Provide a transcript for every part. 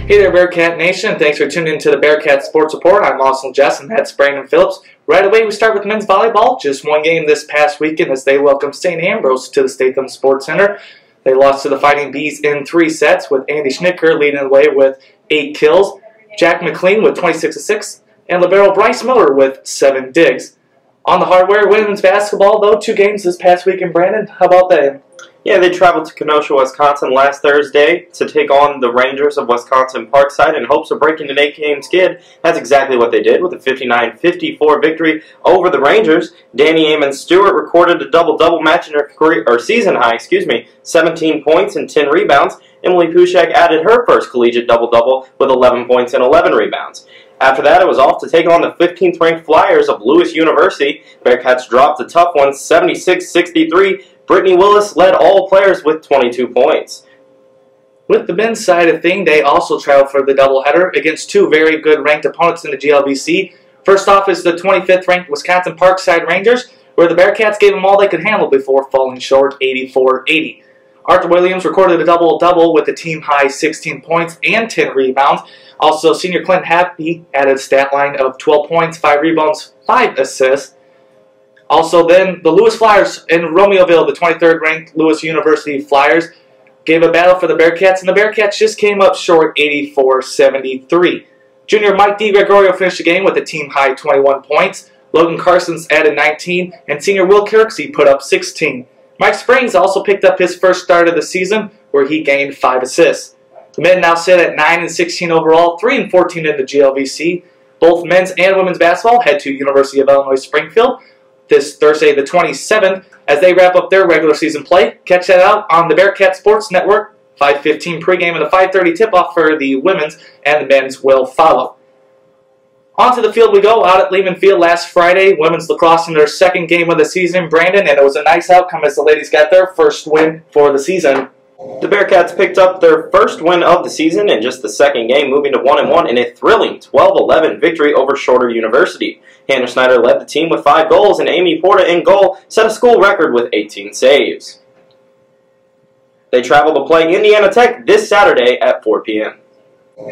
Hey there, Bearcat Nation. Thanks for tuning in to the Bearcat Sports Report. I'm Austin Jess, and that's Brandon Phillips. Right away, we start with men's volleyball. Just one game this past weekend as they welcomed St. Ambrose to the Statham Sports Center. They lost to the Fighting Bees in 3 sets, with Andy Schnicker leading the way with 8 kills, Jack McLean with 26 assists, and libero Bryce Miller with 7 digs. On the hardware, women's basketball, though, 2 games this past weekend. Brandon, how about that? Yeah, they traveled to Kenosha, Wisconsin last Thursday to take on the Rangers of Wisconsin Parkside in hopes of breaking an 8-game skid. That's exactly what they did with a 59-54 victory over the Rangers. Danny Amon Stewart recorded a double-double match in her career, or season high, 17 points and 10 rebounds. Emily Pushek added her first collegiate double-double with 11 points and 11 rebounds. After that, it was off to take on the 15th-ranked Flyers of Lewis University. Bearcats dropped a tough one, 76-63. Brittany Willis led all players with 22 points. With the men's side of things, they also traveled for the doubleheader against 2 very good ranked opponents in the GLVC. First off is the 25th-ranked Wisconsin Parkside Rangers, where the Bearcats gave them all they could handle before falling short 84-80. Arthur Williams recorded a double-double with a team-high 16 points and 10 rebounds. Also, senior Clint Happy added a stat line of 12 points, 5 rebounds, 5 assists. Also then, the Lewis Flyers in Romeoville, the 23rd-ranked Lewis University Flyers, gave a battle for the Bearcats, and the Bearcats just came up short 84-73. Junior Mike DiGregorio finished the game with a team-high 21 points. Logan Carsons added 19, and senior Will Kirksey put up 16. Mike Springs also picked up his first start of the season, where he gained 5 assists. The men now sit at 9-16 overall, 3-14 in the GLVC. Both men's and women's basketball head to University of Illinois Springfield this Thursday the 27th as they wrap up their regular season play. Catch that out on the Bearcat Sports Network. 5:15 pregame and a 5:30 tip-off for the women's, and the men's will follow. Onto the field we go. Out at Lehman Field last Friday, women's lacrosse in their 2nd game of the season, Brandon, and it was a nice outcome as the ladies got their first win for the season. The Bearcats picked up their first win of the season in just the 2nd game, moving to 1-1 in a thrilling 12-11 victory over Shorter University. Hannah Schneider led the team with 5 goals, and Amy Porta in goal set a school record with 18 saves. They travel to play Indiana Tech this Saturday at 4 p.m.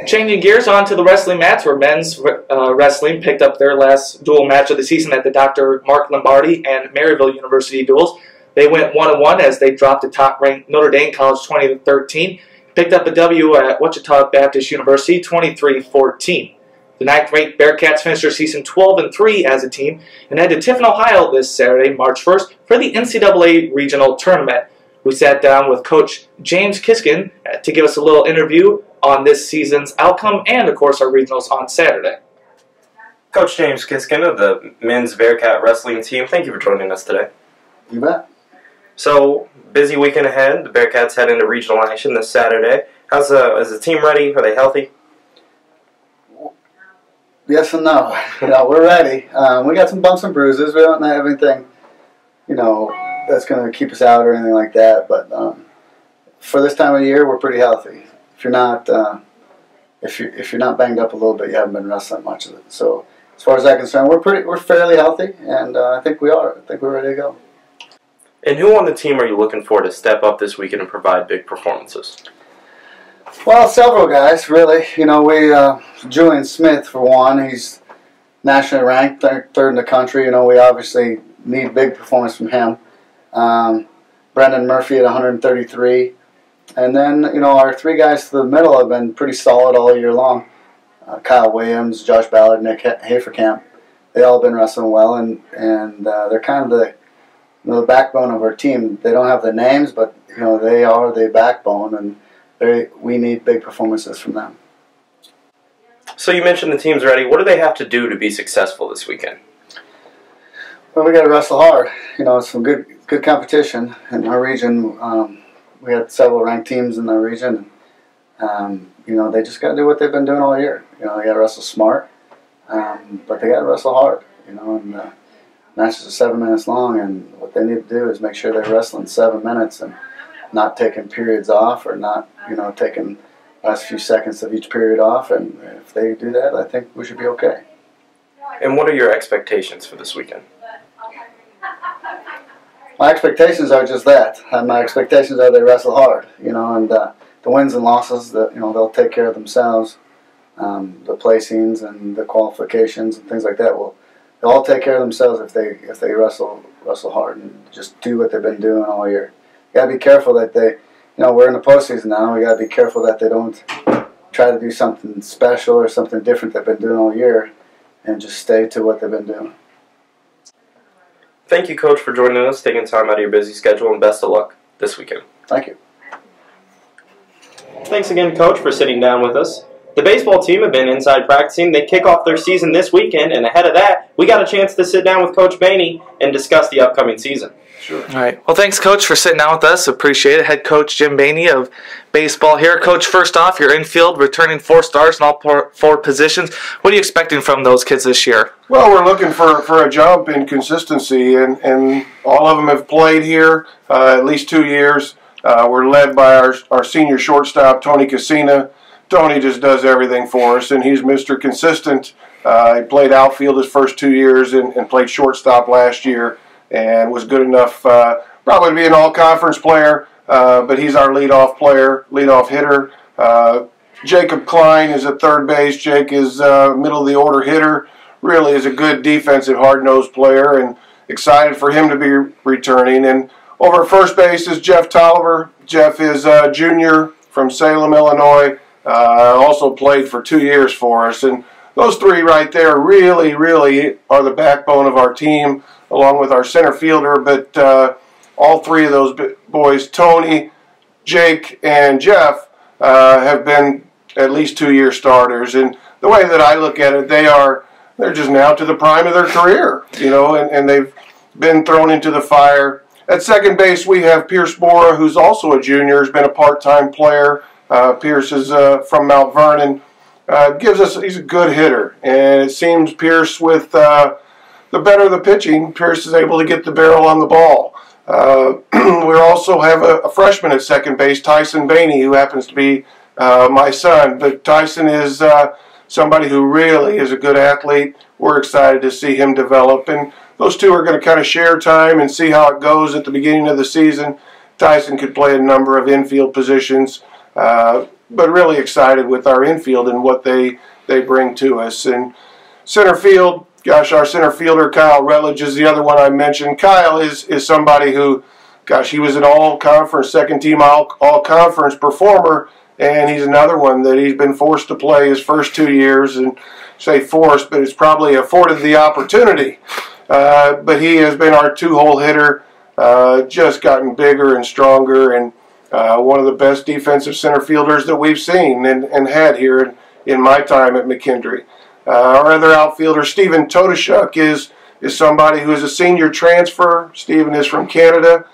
Changing gears onto the wrestling mats, where men's wrestling picked up their last dual match of the season at the Dr. Mark Lombardi and Maryville University duels. They went 1-1 as they dropped the top-ranked Notre Dame College 20-13. Picked up a W at Wichita Baptist University 23-14. The 9th-ranked Bearcats finished their season 12-3 as a team and head to Tiffin, Ohio this Saturday, March 1st, for the NCAA Regional Tournament. We sat down with Coach James Kisgen to give us a little interview on this season's outcome and, of course, our regionals on Saturday. Coach James Kisgen of the men's Bearcat wrestling team, thank you for joining us today. You bet. So, busy weekend ahead. The Bearcats head into regional action this Saturday. Is the team ready? Are they healthy? Yes and no. We're ready. We got some bumps and bruises. We don't have anything, that's going to keep us out or anything like that. But for this time of year, we're pretty healthy. If you're not, if you're not banged up a little bit, you haven't been wrestling much of it. So, as far as I'm concerned, we're fairly healthy, and I think we are. I think we're ready to go. And who on the team are you looking for to step up this weekend and provide big performances? Well, several guys, really. Julian Smith, for one, he's nationally ranked, third in the country. We obviously need big performance from him. Brendan Murphy at 133. And then, our 3 guys to the middle have been pretty solid all year long. Kyle Williams, Josh Ballard, Nick Haferkamp. They all have been wrestling well, and they're kind of the backbone of our team. They don't have the names, but they are the backbone, and we need big performances from them. So you mentioned the team's ready. What do they have to do to be successful this weekend? Well, we got to wrestle hard. It's some good competition in our region. We had several ranked teams in our region. They just got to do what they've been doing all year. They got to wrestle smart, but they got to wrestle hard. And matches are 7 minutes long, and what they need to do is make sure they're wrestling 7 minutes and not taking periods off, or not, taking last few seconds of each period off. And if they do that, I think we should be okay. And what are your expectations for this weekend? My expectations are just that. My expectations are they wrestle hard, and the wins and losses, that they'll take care of themselves. The placings and the qualifications and things like that they'll all take care of themselves if they wrestle hard and just do what they've been doing all year. You gotta be careful that they, we're in the postseason now. We gotta be careful that they don't try to do something special or something different they've been doing all year, and just stay to what they've been doing. Thank you, Coach, for joining us, taking time out of your busy schedule, and best of luck this weekend. Thank you. Thanks again, Coach, for sitting down with us. The baseball team have been inside practicing. They kick off their season this weekend, and ahead of that, we got a chance to sit down with Coach Boehne and discuss the upcoming season. Sure. All right. Well, thanks, Coach, for sitting down with us. Appreciate it. Head Coach Jim Boehne of baseball here. Coach, first off, your infield returning 4 stars in all 4 positions. What are you expecting from those kids this year? Well, we're looking for a jump in consistency, and all of them have played here at least 2 years. We're led by our senior shortstop, Tony Casina. Tony just does everything for us, and he's Mr. Consistent. He played outfield his first 2 years and played shortstop last year and was good enough probably to be an all-conference player, but he's our leadoff hitter. Jacob Klein is at third base. Jake is middle-of-the-order hitter. Really is a good defensive, hard-nosed player, and excited for him to be returning. And over at first base is Jeff Tolliver. Jeff is a junior from Salem, Illinois. Also played for 2 years for us. And those 3 right there really are the backbone of our team, along with our center fielder. But all 3 of those boys, Tony, Jake, and Jeff, have been at least 2-year starters. And the way that I look at it, they're just now to the prime of their career, and they've been thrown into the fire. At second base, we have Pierce Bora, who's also a junior, has been a part-time player. Pierce is from Mount Vernon. He's a good hitter, and it seems Pierce, with the better the pitching, Pierce is able to get the barrel on the ball. We also have a freshman at second base, Tyson Boehne, who happens to be my son. But Tyson is somebody who really is a good athlete. We're excited to see him develop, and those 2 are going to kind of share time and see how it goes at the beginning of the season. Tyson could play a number of infield positions. But really excited with our infield and what they bring to us. And center field, gosh, our center fielder, Kyle Rutledge, is the other one I mentioned. Kyle is somebody who, gosh, he was an all-conference, second-team all-conference performer, and he's another one that he's been forced to play his first 2 years, and say forced, but it's probably afforded the opportunity. But he has been our 2-hole hitter, just gotten bigger and stronger, and one of the best defensive center fielders that we've seen and had here in my time at McKendree. Our other outfielder, Stephen Totoshuk, is somebody who is a senior transfer. Stephen is from Canada.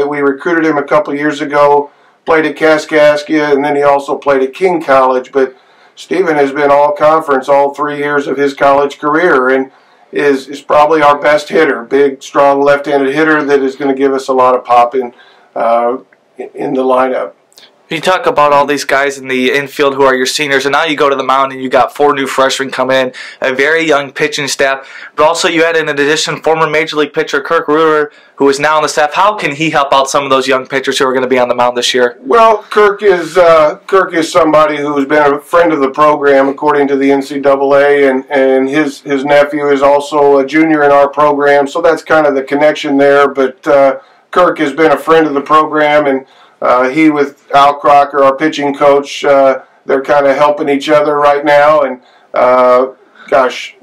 We recruited him a couple years ago, played at Kaskaskia, and then he also played at King College. But Stephen has been all-conference all 3 years of his college career and is probably our best hitter, big, strong left-handed hitter that is going to give us a lot of pop in the lineup. You talk about all these guys in the infield who are your seniors, and now you go to the mound and you got 4 new freshmen come in, a very young pitching staff, but also you had in addition former Major League pitcher Kirk Ruder, who is now on the staff. How can he help out some of those young pitchers who are going to be on the mound this year? Well, Kirk is somebody who has been a friend of the program according to the NCAA, and his nephew is also a junior in our program, so that's kind of the connection there. But Kirk has been a friend of the program, and he with Al Crocker, our pitching coach, they're kind of helping each other right now. And gosh,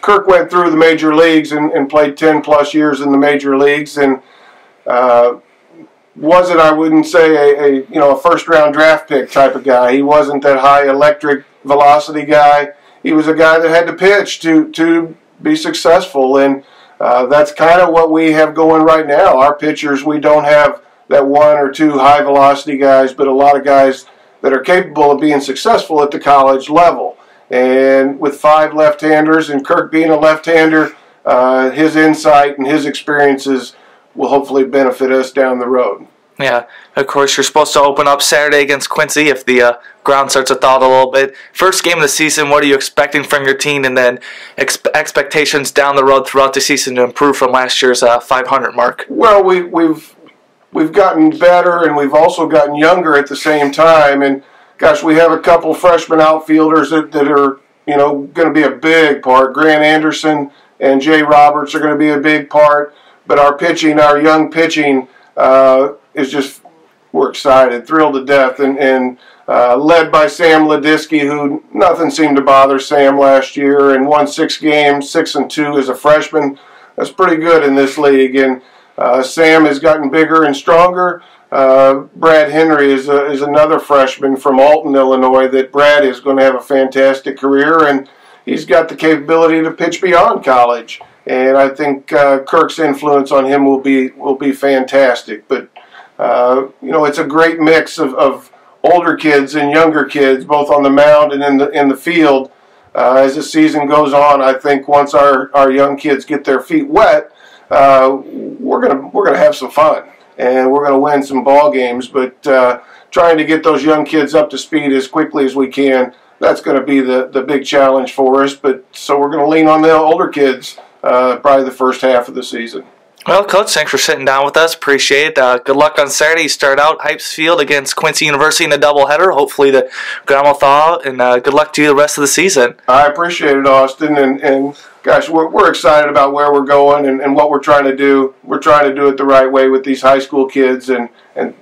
Kirk went through the major leagues and played 10+ years in the major leagues, and wasn't, I wouldn't say a first-round draft pick type of guy. He wasn't that high electric velocity guy. He was a guy that had to pitch to be successful, and that's kind of what we have going right now. Our pitchers, we don't have that 1 or 2 high velocity guys, but a lot of guys that are capable of being successful at the college level. And with 5 left-handers and Kirk being a left-hander, his insight and his experiences will hopefully benefit us down the road. Yeah, of course, you're supposed to open up Saturday against Quincy if the ground starts to thaw a little bit. First game of the season, what are you expecting from your team, and then expectations down the road throughout the season to improve from last year's 500 mark? Well, we've we've gotten better and we've also gotten younger at the same time. And gosh, we have a couple freshman outfielders that are, you know, going to be a big part. Grant Anderson and Jay Roberts are going to be a big part. But our pitching, our young pitching, is just, we're excited, thrilled to death, and led by Sam Ledisky, who nothing seemed to bother Sam last year, and won 6 games, 6-2 as a freshman. That's pretty good in this league. And Sam has gotten bigger and stronger. Brad Henry is another freshman from Alton, Illinois, that Brad is going to have a fantastic career, and he's got the capability to pitch beyond college. And I think Kirk's influence on him will be fantastic. But you know, it's a great mix of older kids and younger kids, both on the mound and in the field. As the season goes on, I think once our young kids get their feet wet, we're gonna have some fun, and we're gonna win some ball games. But trying to get those young kids up to speed as quickly as we can, that's going to be the big challenge for us. But so we're going to lean on the older kids probably the first half of the season. Well, Coach, thanks for sitting down with us. Appreciate it. Good luck on Saturday. You start out Hypes Field against Quincy University in a doubleheader. Hopefully the ground will thaw out, and good luck to you the rest of the season. I appreciate it, Austin. And gosh, we're excited about where we're going and what we're trying to do. We're trying to do it the right way with these high school kids, and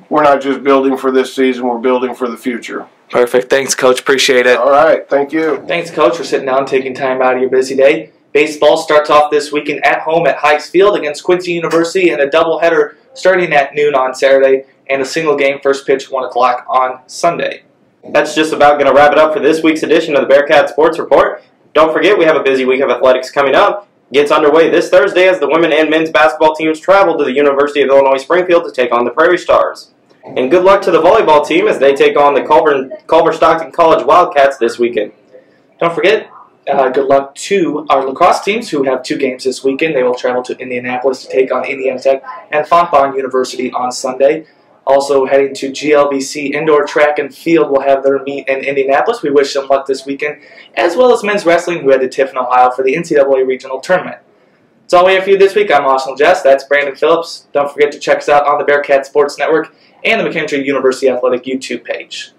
we're not just building for this season, we're building for the future. Perfect. Thanks, Coach. Appreciate it. All right. Thank you. Thanks, Coach, for sitting down and taking time out of your busy day. Baseball starts off this weekend at home at Hypes Field against Quincy University, and a doubleheader starting at noon on Saturday, and a single game first pitch 1 o'clock on Sunday. That's just about going to wrap it up for this week's edition of the Bearcat Sports Report. Don't forget, we have a busy week of athletics coming up. Gets underway this Thursday as the women and men's basketball teams travel to the University of Illinois Springfield to take on the Prairie Stars. And good luck to the volleyball team as they take on the Culver-Stockton College Wildcats this weekend. Don't forget, good luck to our lacrosse teams who have 2 games this weekend. They will travel to Indianapolis to take on Indiana Tech and Fontbonne University on Sunday. Also heading to GLVC Indoor Track and Field will have their meet in Indianapolis. We wish them luck this weekend, as well as men's wrestling who head to Tiffin, Ohio for the NCAA Regional Tournament. That's all we have for you this week. I'm Austin Jess. That's Brandon Phillips. Don't forget to check us out on the Bearcat Sports Network and the McKinley University Athletic YouTube page.